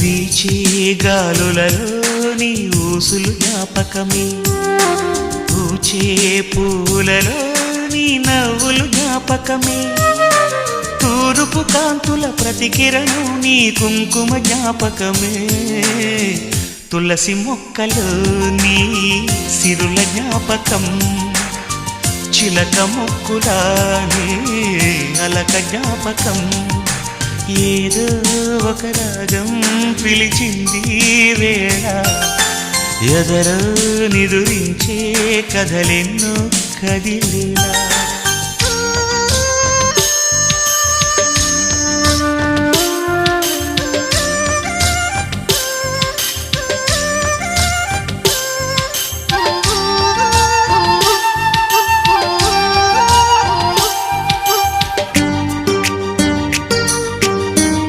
వీచే గాలులలో నీ ఊసులు జ్ఞాపకమే, పూచే పూలలో నీ నవ్వులు జ్ఞాపకమే, తూరుపు కాంతుల ప్రతికిరణం నీ కుంకుమ జ్ఞాపకమే, తులసి మొక్కలో నీ సిరుల జ్ఞాపకం, చిలక మొక్కులానే అలక జ్ఞాపకం, ఏదో ఒక రాగం పిలిచింది వేళ, ఎదరో నిదురించే కథలెన్నో కదిలేలా.